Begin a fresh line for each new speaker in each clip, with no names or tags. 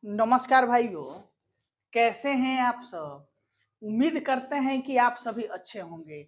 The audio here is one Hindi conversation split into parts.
नमस्कार भाइयों, कैसे हैं आप सब? उम्मीद करते हैं कि आप सभी अच्छे होंगे।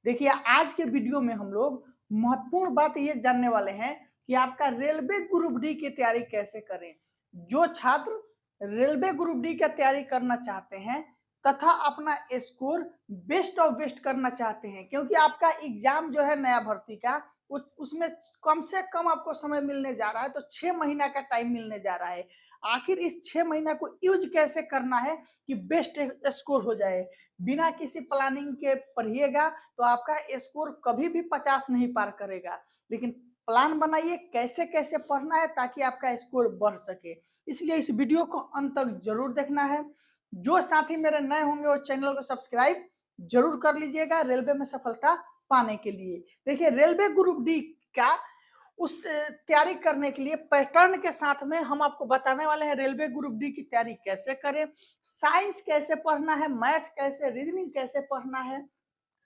देखिए, आज के वीडियो में हम लोग महत्वपूर्ण बात ये जानने वाले हैं कि आपका रेलवे ग्रुप डी की तैयारी कैसे करें। जो छात्र रेलवे ग्रुप डी की तैयारी करना चाहते हैं तथा अपना स्कोर बेस्ट ऑफ बेस्ट करना चाहते हैं, क्योंकि आपका एग्जाम जो है नया भर्ती का उसमें कम से कम आपको समय मिलने जा रहा है, तो 6 महीना का टाइम मिलने जा रहा है। आखिर इस 6 महीना को यूज कैसे करना है कि बेस्ट स्कोर हो जाए। बिना किसी प्लानिंग के पढ़िएगा तो आपका स्कोर कभी भी 50 नहीं पार करेगा। लेकिन प्लान बनाइए कैसे कैसे पढ़ना है ताकि आपका स्कोर बढ़ सके। इसलिए इस वीडियो को अंत तक जरूर देखना है। जो साथी मेरे नए होंगे वो चैनल को सब्सक्राइब जरूर कर लीजिएगा रेलवे में सफलता पाने के लिए। देखिए, रेलवे ग्रुप डी का उस तैयारी करने के लिए पैटर्न के साथ में हम आपको बताने वाले हैं रेलवे ग्रुप डी की तैयारी कैसे करें, साइंस कैसे पढ़ना है, मैथ कैसे, रीजनिंग कैसे पढ़ना है।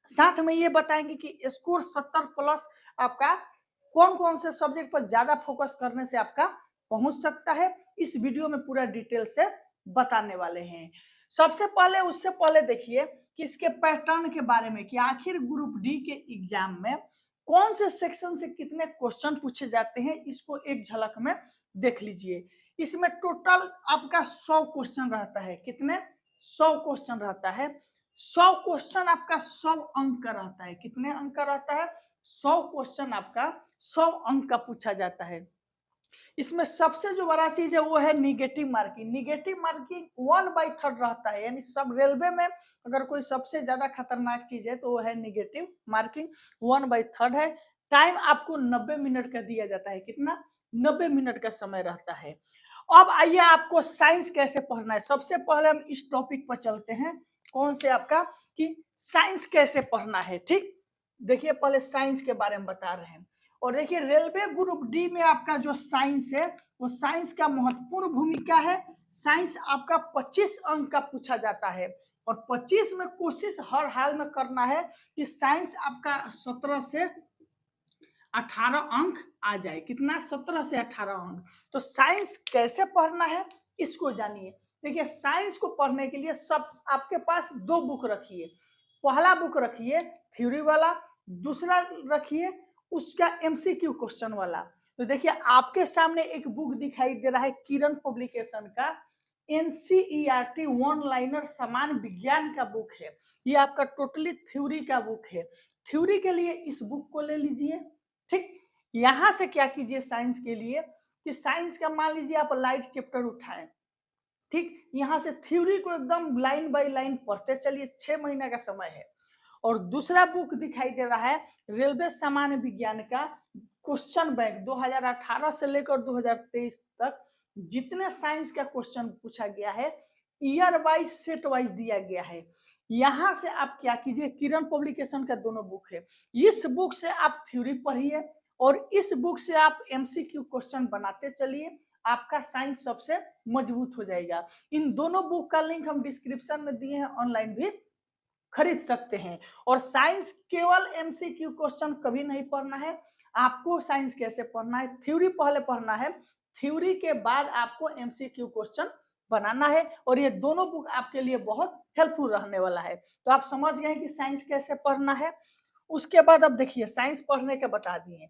साथ में ये बताएंगे कि स्कोर 70 प्लस आपका कौन कौन से सब्जेक्ट पर ज्यादा फोकस करने से आपका पहुंच सकता है। इस वीडियो में पूरा डिटेल से बताने वाले हैं। सबसे पहले उससे पहले देखिए कि इसके पैटर्न के बारे में कि आखिर ग्रुप डी के एग्जाम में कौन से सेक्शन से कितने क्वेश्चन पूछे जाते हैं, इसको एक झलक में देख लीजिए। इसमें टोटल आपका 100 क्वेश्चन रहता है। कितने? 100 क्वेश्चन रहता है। 100 क्वेश्चन आपका 100 अंक का रहता है। कितने अंक का रहता है? 100 क्वेश्चन आपका 100 अंक का पूछा जाता है। इसमें सबसे जो बड़ा चीज है वो है निगेटिव मार्किंग। निगेटिव मार्किंग 1/3 रहता है, यानी सब रेलवे में अगर कोई सबसे ज्यादा खतरनाक चीज है तो वो है निगेटिव मार्किंग। 1/3 है। टाइम आपको 90 मिनट का दिया जाता है। कितना? 90 मिनट का समय रहता है। अब आइए आपको साइंस कैसे पढ़ना है। सबसे पहले हम इस टॉपिक पर चलते हैं। कौन से आपका कि साइंस कैसे पढ़ना है। ठीक, देखिए पहले साइंस के बारे में बता रहे हैं। और देखिए, रेलवे ग्रुप डी में आपका जो साइंस है वो साइंस का महत्वपूर्ण भूमिका है। साइंस आपका 25 अंक का पूछा जाता है और 25 में कोशिश हर हाल में करना है कि साइंस आपका 17 से 18 अंक आ जाए। कितना? 17 से 18 अंक। तो साइंस कैसे पढ़ना है इसको जानिए। देखिए, साइंस को पढ़ने के लिए सब आपके पास दो बुक रखिए। पहला बुक रखिए थ्योरी वाला, दूसरा रखिए उसका एमसीक्यू क्वेश्चन वाला। तो देखिए, आपके सामने एक बुक दिखाई दे रहा है किरण पब्लिकेशन का एनसीईआरटी वन लाइनर समान विज्ञान का बुक है। ये आपका टोटली थ्योरी का बुक है। थ्योरी के लिए इस बुक को ले लीजिए। ठीक, यहां से क्या कीजिए साइंस के लिए कि साइंस का मान लीजिए आप लाइट चैप्टर उठाएं। ठीक, यहां से थ्योरी को एकदम लाइन बाय लाइन पढ़ते चलिए। 6 महीना का समय है। और दूसरा बुक दिखाई दे रहा है रेलवे सामान्य विज्ञान का क्वेश्चन बैंक 2018 से लेकर 2023 तक जितने साइंस का क्वेश्चन पूछा गया है ईयर वाइज सेट वाइज दिया गया है। यहां से आप क्या कीजिए, किरण पब्लिकेशन का दोनों बुक है, इस बुक से आप थ्योरी पढ़िए और इस बुक से आप एमसीक्यू क्वेश्चन बनाते चलिए। आपका साइंस सबसे मजबूत हो जाएगा। इन दोनों बुक का लिंक हम डिस्क्रिप्शन में दिए हैं, ऑनलाइन भी खरीद सकते हैं। और साइंस केवल एमसीक्यू क्वेश्चन कभी नहीं पढ़ना है। आपको साइंस कैसे पढ़ना है, थ्योरी पहले पढ़ना है, थ्योरी के बाद आपको एमसीक्यू क्वेश्चन बनाना है। और ये दोनों बुक आपके लिए बहुत हेल्पफुल रहने वाला है। तो आप समझ गए कि साइंस कैसे पढ़ना है। उसके बाद अब देखिए, साइंस पढ़ने के बता दिए।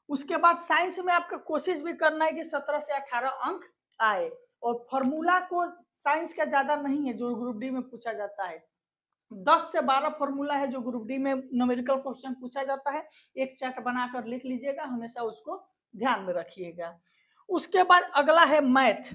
उसके बाद साइंस में आपका कोशिश भी करना है कि 17 से 18 अंक आए। और फॉर्मूला को साइंस का ज्यादा नहीं है जो ग्रुप डी में पूछा जाता है। 10 से 12 फॉर्मूला है जो ग्रुप डी में न्यूमेरिकल क्वेश्चन पूछा जाता है। एक चार्ट बनाकर लिख लीजिएगा, हमेशा उसको ध्यान में रखिएगा। उसके बाद अगला है मैथ।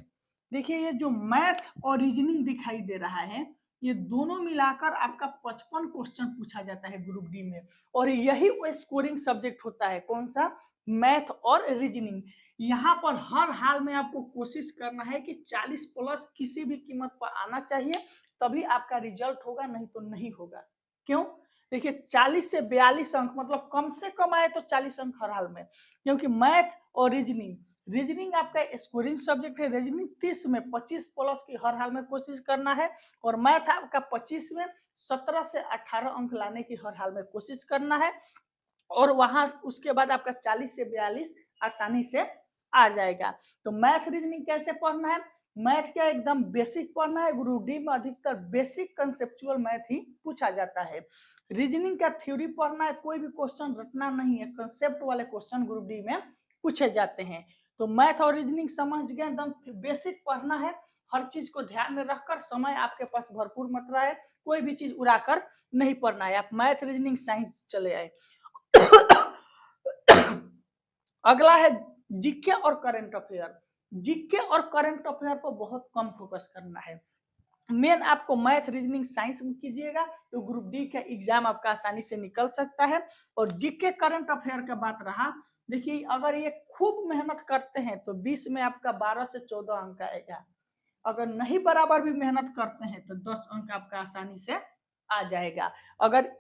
देखिए, ये जो मैथ और रीजनिंग दिखाई दे रहा है ये दोनों मिलाकर आपका 55 क्वेश्चन पूछा जाता है ग्रुप डी में। और यही वो स्कोरिंग सब्जेक्ट होता है। कौन सा? मैथ और रीजनिंग। यहाँ पर हर हाल में आपको कोशिश करना है कि 40 प्लस किसी भी कीमत पर आना चाहिए, तभी आपका रिजल्ट होगा, नहीं तो नहीं होगा। क्यों? देखिए, 40 से 42 अंक मतलब कम से कम आए तो 40 अंक हर हाल में, क्योंकि मैथ और रीजनिंग, रीजनिंग आपका स्कोरिंग सब्जेक्ट है। रीजनिंग 30 में 25 प्लस की हर हाल में कोशिश करना है। और मैथ आपका 25 में 17 से 18 अंक लाने की हर हाल में कोशिश करना है। और वहां उसके बाद आपका 40 से 42 आसानी से आ जाएगा। तो मैथ रीजनिंग कैसे पढ़ना है? मैथ क्या एकदम बेसिक पढ़ना है। ग्रुप डी में अधिकतर बेसिक कंसेप्चुअल मैथ ही पूछा जाता है। रीजनिंग का थ्योरी पढ़ना है, कोई भी क्वेश्चन रटना नहीं है, कंसेप्ट वाले क्वेश्चन ग्रुप डी में पूछे जाते हैं। तो मैथ और रीजनिंग समझ गए, एकदम बेसिक पढ़ना है, हर चीज को ध्यान में रखकर। समय आपके पास भरपूर मात्रा है, कोई भी चीज उड़ाकर नहीं पढ़ना है। आप मैथ रीजनिंग साइंस चले आए। अगला है जीके और करंट अफेयर। जीके और करंट अफेयर पर बहुत कम फोकस करना है। मेन आपको मैथ रीजनिंग साइंस में कीजिएगा तो ग्रुप डी का एग्जाम आपका आसानी से निकल सकता है। और जीके करंट अफेयर का बात रहा, देखिए अगर ये खूब मेहनत करते हैं तो 20 में आपका 12 से 14 अंक आएगा। अगर नहीं बराबर भी मेहनत करते हैं तो 10 अंक आपका आसानी से आ जाएगा। अगर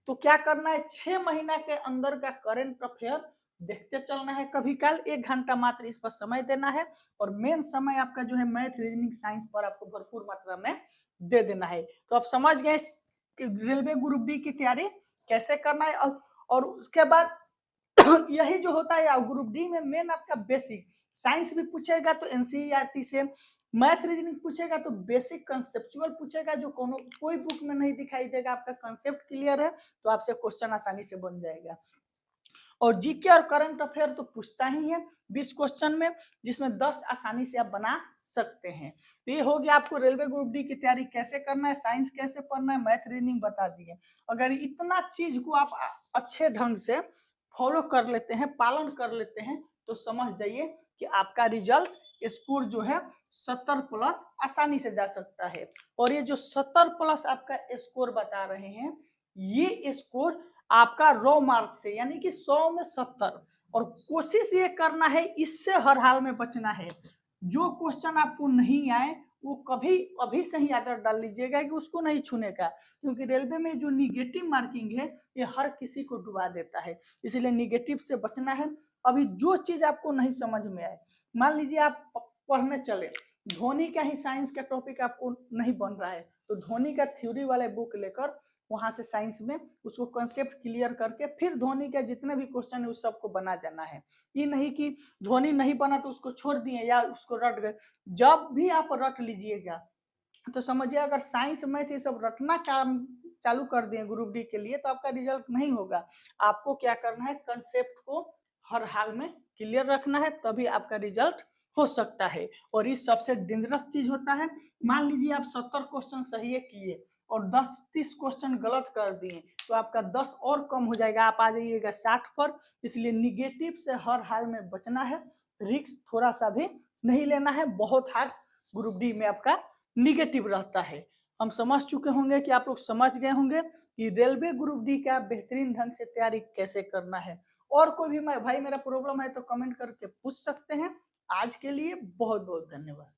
तो क्या करना है, 6 महीना के अंदर का करंट अफेयर देखते चलना है। कभी कल 1 घंटा मात्र इस पर समय देना है और मेन समय आपका जो है मैथ रीजनिंग साइंस पर आपको भरपूर मात्रा में दे देना है। तो आप समझ गए रेलवे ग्रुप डी की तैयारी कैसे करना है। और उसके बाद यही जो होता है ग्रुप डी में मेन आपका बेसिक साइंस भी पूछेगा तो एनसीईआरटी से, मैथ रीजनिंग पूछेगा तो बेसिक कंसेप्चुअल पूछेगा जो कोई बुक में नहीं दिखाई देगा। आपका कंसेप्ट क्लियर है तो आपसे क्वेश्चन आसानी से बन जाएगा। और जीके और करंट अफेयर तो पूछता ही है 20 क्वेश्चन में, जिसमें 10 आसानी से आप बना सकते हैं। तो ये हो गया आपको रेलवे ग्रुप डी की तैयारी कैसे करना है, साइंस कैसे पढ़ना है, मैथ रीजनिंग बता दिए। अगर इतना चीज को आप अच्छे ढंग से फॉलो कर लेते हैं, पालन कर लेते हैं, तो समझ जाइए कि आपका रिजल्ट स्कोर जो है 70 प्लस आसानी से जा सकता है। और ये जो 70 प्लस आपका स्कोर बता रहे हैं, ये स्कोर आपका रॉ मार्क से, यानी कि 100 में 70। और कोशिश ये करना है इससे हर हाल में बचना है। जो क्वेश्चन आपको नहीं आए वो कभी अभी से ही आदत डाल लीजिएगा कि उसको नहीं छूने का, क्योंकि रेलवे में जो निगेटिव मार्किंग है ये हर किसी को डुबा देता है। इसलिए निगेटिव से बचना है। अभी जो चीज आपको नहीं समझ में आए, मान लीजिए आप पढ़ने चले, धोनी का ही साइंस का टॉपिक आपको नहीं बन रहा है, तो धोनी का थ्योरी वाले बुक लेकर वहां से साइंस में उसको कंसेप्ट क्लियर करके फिर धोनी का जितने भी क्वेश्चन है उस सबको बना जाना है। ये नहीं कि धोनी नहीं बना तो उसको छोड़ दिए या उसको रट गए। जब भी आप रट लीजिएगा तो समझिए अगर साइंस मैथ ये सब रटना काम चालू कर दिए ग्रुप डी के लिए तो आपका रिजल्ट नहीं होगा। आपको क्या करना है, कंसेप्ट को हर हाल में क्लियर रखना है, तभी आपका रिजल्ट हो सकता है। और ये सबसे डेंजरस चीज होता है, मान लीजिए आप 70 क्वेश्चन सही किए और 10-30 क्वेश्चन गलत कर दिए तो आपका 10 और कम हो जाएगा, आप आ जाइएगा 60 पर। इसलिए निगेटिव से हर हाल में बचना है, रिस्क थोड़ा सा भी नहीं लेना है। बहुत हार्ड ग्रुप डी में आपका निगेटिव रहता है। हम समझ चुके होंगे कि आप लोग समझ गए होंगे कि रेलवे ग्रुप डी का बेहतरीन ढंग से तैयारी कैसे करना है। और कोई भी भाई मेरा प्रॉब्लम है तो कमेंट करके पूछ सकते हैं। आज के लिए बहुत बहुत धन्यवाद।